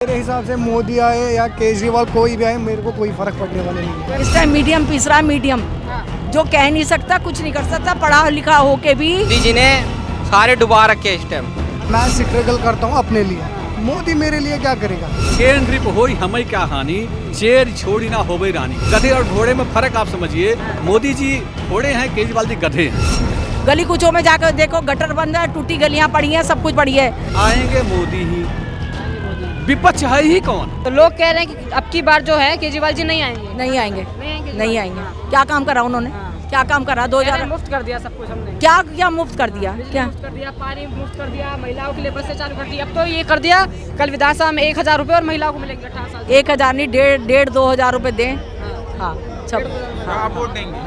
मेरे हिसाब से मोदी आए या केजरीवाल कोई भी आए मेरे को कोई फर्क पड़ने वाला नहीं है। इस टाइम मीडियम पीस रहा है, मीडियम जो कह नहीं सकता, कुछ नहीं कर सकता, पढ़ा लिखा हो के भी मोदी जी ने सारे डुबा रखे इस टाइम। मैं स्ट्रगल करता हूँ अपने लिए, मोदी मेरे लिए क्या करेगा। चेन रिप होई हमें क्या हानि, चेर छोड़ी ना होवे रानी। गधे और घोड़े में फर्क आप समझिए, मोदी जी घोड़े हैं, केजरीवाल जी गधे हैं। गली कुचों में जाकर देखो, गटर बंद है, टूटी गलियां पड़ी हैं, सब कुछ पड़ी है। आएंगे मोदी ही, विपक्ष है ही कौन। तो लोग कह रहे हैं कि अब की बार जो है केजरीवाल जी नहीं आएंगे। नहीं आएंगे, नहीं नहीं आएंगे। क्या काम करा उन्होंने, क्या काम करा? 2000 मुफ्त कर दिया सब कुछ हमने। क्या क्या मुफ्त कर दिया? क्या मुफ्त कर दिया, पानी मुफ्त कर दिया, महिलाओं के लिए बसें चालू कर दी। अब तो ये कर दिया, कल विधानसभा में 1000 रुपए और महिलाओं को मिलेंगे 18 साल। 1000 नहीं, 1,500-2,000 रुपए दें। हाँ सब आप वोट देंगे?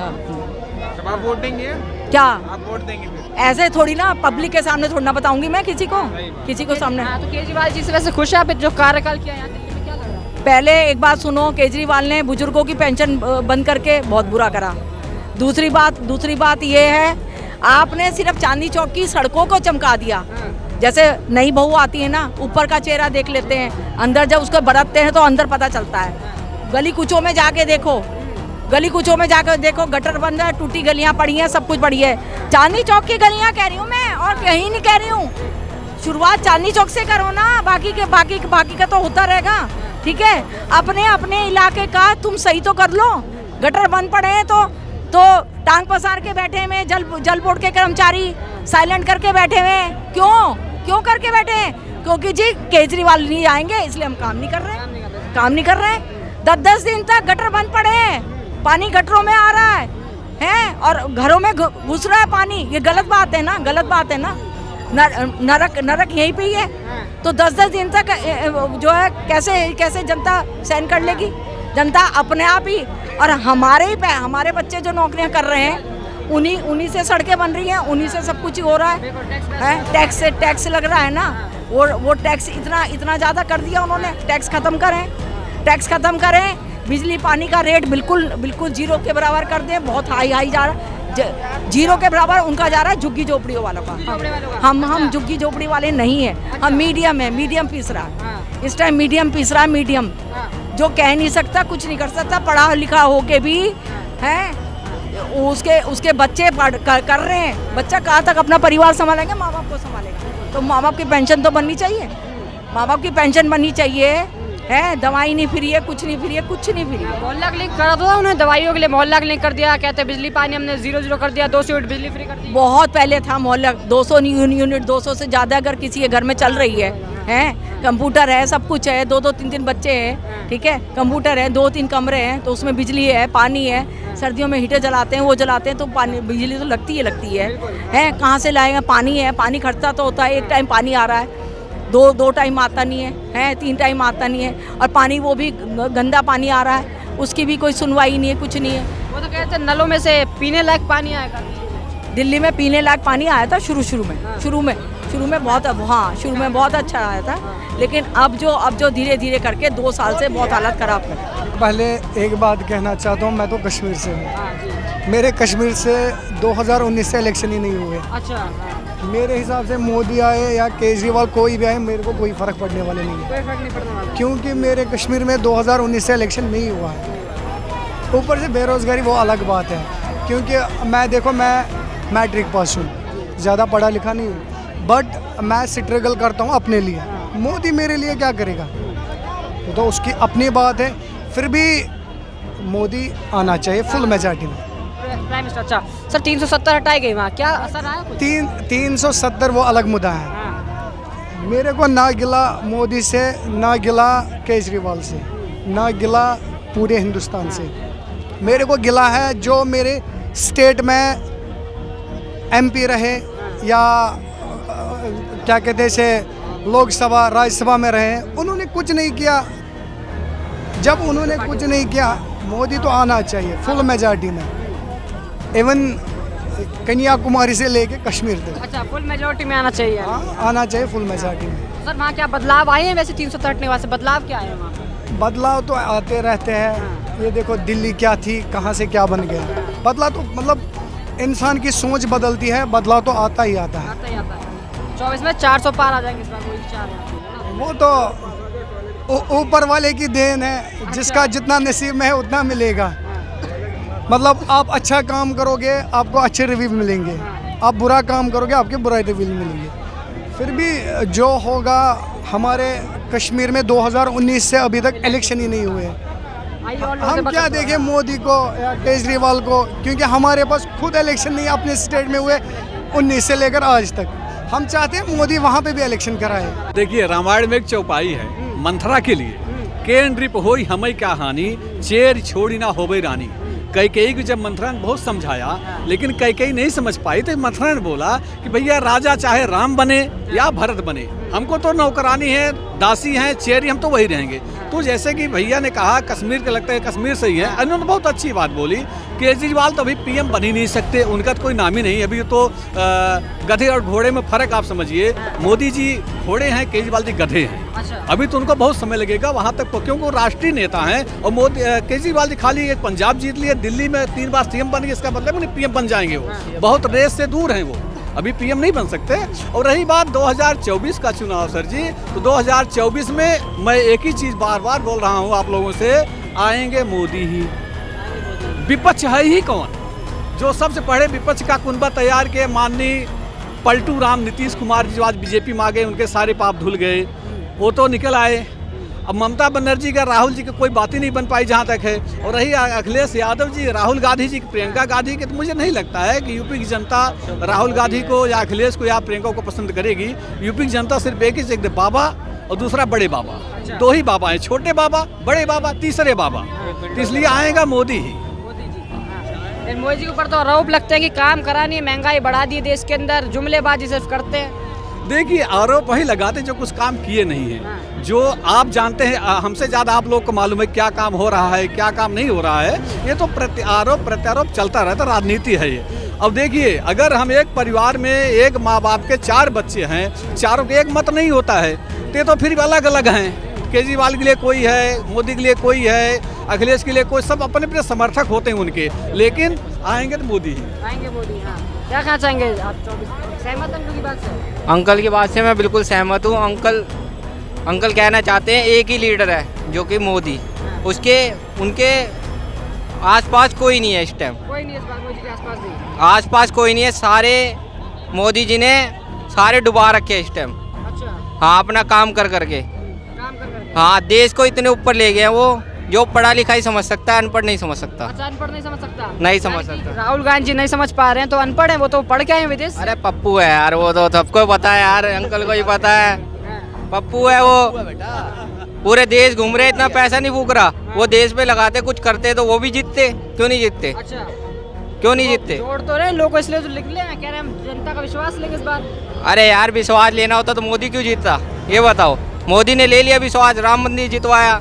जब आप वोट देंगे, क्या आप वोट देंगे फिर? ऐसे थोड़ी ना, पब्लिक के सामने थोड़ी ना बताऊंगी मैं किसी को सामने। हाँ, तो केजरीवाल जी से वैसे खुश है आप जो कार्यकाल किया यहाँ दिल्ली में, क्या लग रहा है? पहले एक बात सुनो, केजरीवाल ने बुजुर्गों की पेंशन बंद करके बहुत बुरा करा। दूसरी बात ये है, आपने सिर्फ चांदनी चौक की सड़कों को चमका दिया। जैसे नई बहू आती है ना, ऊपर का चेहरा देख लेते हैं, अंदर जब उसको बरतते हैं तो अंदर पता चलता है। गली कुचों में जाके देखो, गटर बंद है, टूटी गलियां पड़ी हैं, सब कुछ पड़ी है। चांदनी चौक की गलियां कह रही हूँ मैं, और कहीं नहीं कह रही हूँ। शुरुआत चांदनी चौक से करो ना, बाकी का तो होता रहेगा। ठीक है, अपने इलाके का तुम सही तो कर लो। गटर बंद पड़े हैं तो टांग पसार के बैठे हुए जल बोर्ड के कर्मचारी साइलेंट करके बैठे हुए हैं। क्यों करके बैठे हैं? क्योंकि जी केजरीवाल नहीं आएंगे, इसलिए हम काम नहीं कर रहे हैं। 10 दिन तक गटर बंद पड़े हैं, पानी गटरों में आ रहा है और घरों में घुस रहा है पानी। ये गलत बात है ना। नरक यहीं पे ही है। तो 10 दिन तक जो है कैसे जनता सहन कर लेगी? जनता अपने आप ही, और हमारे बच्चे जो नौकरियां कर रहे हैं, उन्हीं से सड़कें बन रही हैं, उन्हीं से सब कुछ हो रहा है। टैक्स लग रहा है ना, वो टैक्स इतना ज़्यादा कर दिया उन्होंने। टैक्स खत्म करें, बिजली पानी का रेट बिल्कुल जीरो के बराबर कर दें। बहुत हाई जा रहा है, जीरो के बराबर उनका जा रहा है झुग्गी झोपड़ियों वालों का। हम झुग्गी झोपड़ी वाले नहीं है, हम मीडियम पीस रहा है। इस टाइम मीडियम पीस रहा है, मीडियम जो कह नहीं सकता, कुछ नहीं कर सकता, पढ़ा लिखा हो के भी है। उसके बच्चे कर रहे हैं। बच्चा कहाँ तक अपना परिवार संभालेगा? माँ बाप को संभालेगा। तो माँ बाप की पेंशन तो बननी चाहिए। है, दवाई नहीं फ्री है, कुछ नहीं फ्री है। मोहल्ला क्लिनिक करा था उन्होंने, दवाइयों के लिए मोहल्ला क्लिनिक कर दिया। कहते बिजली पानी हमने 0 कर दिया, 200 यूनिट बिजली फ्री कर दी। बहुत पहले था मोहल्ला 200 यूनिट, 200 से ज़्यादा अगर किसी के घर में चल रही है, कंप्यूटर है, सब कुछ है, 2-2, 3-3 बच्चे हैं, ठीक है, कंप्यूटर है, 2-3 कमरे हैं, तो उसमें बिजली है, पानी है। सर्दियों में हीटर जलाते हैं, तो बिजली तो लगती है। कहाँ से लाएंगे? पानी खर्चा तो होता है। एक टाइम पानी आ रहा है, दो टाइम आता नहीं है, 3 टाइम आता नहीं है, और पानी वो भी गंदा पानी आ रहा है, उसकी भी कोई सुनवाई नहीं है, कुछ नहीं है। वो तो कहते हैं नलों में से पीने लायक पानी आएगा। दिल्ली में पीने लायक पानी आया था शुरू में बहुत अच्छा आया था, लेकिन अब जो धीरे करके 2 साल से बहुत हालत खराब है। पहले एक बात कहना चाहता हूँ, मैं तो कश्मीर से हूँ। मेरे कश्मीर से 2019 से इलेक्शन ही नहीं हुए। अच्छा, मेरे हिसाब से मोदी आए या केजरीवाल कोई भी आए मेरे को कोई फर्क पड़ने वाला नहीं है, कोई फर्क नहीं पड़ने वाला। क्योंकि मेरे कश्मीर में 2019 से इलेक्शन नहीं हुआ है। ऊपर से बेरोज़गारी वो अलग बात है, क्योंकि मैं मैट्रिक पास हूँ, ज़्यादा पढ़ा लिखा नहीं हूँ, बट मैं स्ट्रगल करता हूँ अपने लिए। मोदी मेरे लिए क्या करेगा? तो उसकी अपनी बात है, फिर भी मोदी आना चाहिए फुल मेजॉरिटी में। प्राइम मिनिस्टर, अच्छा सर 370 हटाई गई, वहाँ क्या असर आया कुछ? 370 वो अलग मुद्दा है। मेरे को ना गिला मोदी से, ना गिला केजरीवाल से, ना गिला पूरे हिंदुस्तान से। मेरे को गिला है जो मेरे स्टेट में MP रहे या क्या कहते हैं से लोकसभा राज्यसभा में रहे, उन्होंने कुछ नहीं किया। जब उन्होंने कुछ नहीं किया, मोदी तो आना चाहिए फुल मेजॉरिटी में, इवन कन्याकुमारी से लेके कश्मीर तक। अच्छा, फुल मेजॉरिटी में आना चाहिए। हाँ, आना चाहिए फुल मेजॉरिटी में। सर वहाँ क्या बदलाव आए हैं? वैसे 370 हटने वाले बदलाव क्या है वहाँ? बदलाव तो आते रहते हैं। ये देखो दिल्ली क्या थी, कहाँ से क्या बन गया। बदलाव तो मतलब इंसान की सोच बदलती है, बदलाव तो आता ही आता है। 24 में 400 पार आ जाएंगे इस बार, वही 4 है। वो तो ऊपर वाले की देन है, जिसका जितना नसीब में है उतना मिलेगा। मतलब आप अच्छा काम करोगे आपको अच्छे रिव्यू मिलेंगे, आप बुरा काम करोगे आपके बुरा रिव्यू मिलेंगे। फिर भी जो होगा, हमारे कश्मीर में 2019 से अभी तक इलेक्शन ही नहीं हुए। हम क्या देखें मोदी को या केजरीवाल को, क्योंकि हमारे पास खुद इलेक्शन नहीं अपने स्टेट में हुए 19 से लेकर आज तक। हम चाहते हैं मोदी वहाँ पे भी इलेक्शन कराए। देखिए रामायण में एक चौपाई है मंथरा के लिए, के नृप होई हमें क्या हानि, चेर छोड़ी ना होवे रानी। कैकेयी को जब मंथरा ने बहुत समझाया, लेकिन कैकेयी नहीं समझ पाई, तो मंथरा ने बोला कि भैया राजा चाहे राम बने या भरत बने, हमको तो नौकरानी है, दासी हैं, चेरी, हम तो वही रहेंगे। तो जैसे कि भैया ने कहा कश्मीर का लगता है कश्मीर सही है, उन्होंने बहुत अच्छी बात बोली। केजरीवाल तो अभी पीएम बन ही नहीं सकते, उनका तो कोई नाम ही नहीं। अभी तो गधे और घोड़े में फ़र्क आप समझिए, मोदी जी घोड़े हैं, केजरीवाल जी गधे हैं। अभी तो उनको बहुत समय लगेगा वहाँ तक, क्योंकि वो राष्ट्रीय नेता हैं। और मोदी केजरीवाल जी खाली एक पंजाब जीत लिए, दिल्ली में 3 बार सीएम बन गए, इसका मतलब नहीं पीएम बन जाएंगे। वो बहुत रेस से दूर हैं, वो अभी पीएम नहीं बन सकते। और रही बात 2024 का चुनाव सर जी, तो 2024 में मैं एक ही चीज़ बार बार बोल रहा हूँ आप लोगों से, आएंगे मोदी ही। विपक्ष है ही कौन? जो सबसे पहले विपक्ष का कुनबा तैयार किए माननीय पलटू राम नीतीश कुमार जी, जो आज बीजेपी में आ गए, उनके सारे पाप धुल गए, वो तो निकल आए। अब ममता बनर्जी का, राहुल जी की कोई बात ही नहीं बन पाई जहाँ तक है। और रही अखिलेश यादव जी, राहुल गांधी जी, प्रियंका गांधी की, तो मुझे नहीं लगता है कि यूपी की जनता राहुल गांधी को या अखिलेश को या प्रियंका को पसंद करेगी। यूपी की जनता सिर्फ एक ही, एक बाबा और दूसरा बड़े बाबा, 2 ही बाबा हैं, छोटे बाबा, बड़े बाबा, तीसरे बाबा। तो इसलिए आएगा मोदी ही। मोदी जी के ऊपर तो आरोप लगते हैं कि काम करा नहीं, महंगाई बढ़ा दी देश के अंदर, जुमलेबाजी सिर्फ करते हैं। देखिए आरोप वही लगाते हैं जो कुछ काम किए नहीं हैं। जो आप जानते हैं, हमसे ज़्यादा आप लोग को मालूम है क्या काम हो रहा है, क्या काम नहीं हो रहा है। ये तो आरोप प्रत्यारोप चलता रहता, राजनीति है ये। अब देखिए अगर हम एक परिवार में एक माँ बाप के 4 बच्चे हैं, चारों के एक मत नहीं होता है, तो फिर अलग अलग हैं। केजरीवाल के लिए कोई है, मोदी के लिए कोई है, अखिलेश के लिए कोई, सब अपने अपने समर्थक होते हैं उनके, लेकिन आएंगे तो मोदी ही आएंगे। मोदी, हाँ। क्या कहना चाहेंगे आप? 24 सहमत अंकल की बात से? अंकल की बात से मैं बिल्कुल सहमत हूँ। अंकल कहना चाहते हैं एक ही लीडर है जो कि मोदी, उनके आसपास कोई नहीं है इस टाइम। कोई नहीं है इस बार मोदी के आसपास भी? आसपास कोई नहीं है, सारे मोदी जी ने सारे डुबा रखे इस टाइम। अच्छा। हाँ, अपना काम कर करके। हाँ, देश को इतने ऊपर ले गए हैं वो, जो पढ़ा लिखा ही समझ सकता है, अनपढ़ नहीं समझ सकता। अच्छा, अनपढ़ नहीं समझ सकता? नहीं समझ सकता। राहुल गांधी जी नहीं समझ पा रहे हैं तो अनपढ़ हैं, वो तो पढ़ के आए हैं विदेश। अरे पप्पू है यार, वो तो सबको पता है यार, अंकल को ही पता है। पप्पू है वो, पूरे देश घूम रहे, इतना पैसा नहीं फूक रहा। वो देश पे लगाते, कुछ करते तो वो भी जीतते। क्यों नहीं जीतते? अच्छा, क्यों नहीं जीतते? जोड़ तो रहे लोग, इसलिए तो निकले हैं, कह रहे हैं हम जनता का विश्वास लेंगे इस बार। अरे यार विश्वास लेना होता तो मोदी क्यों जीतता, ये बताओ। मोदी ने ले लिया विश्वास, राम मंदिर जितवाया,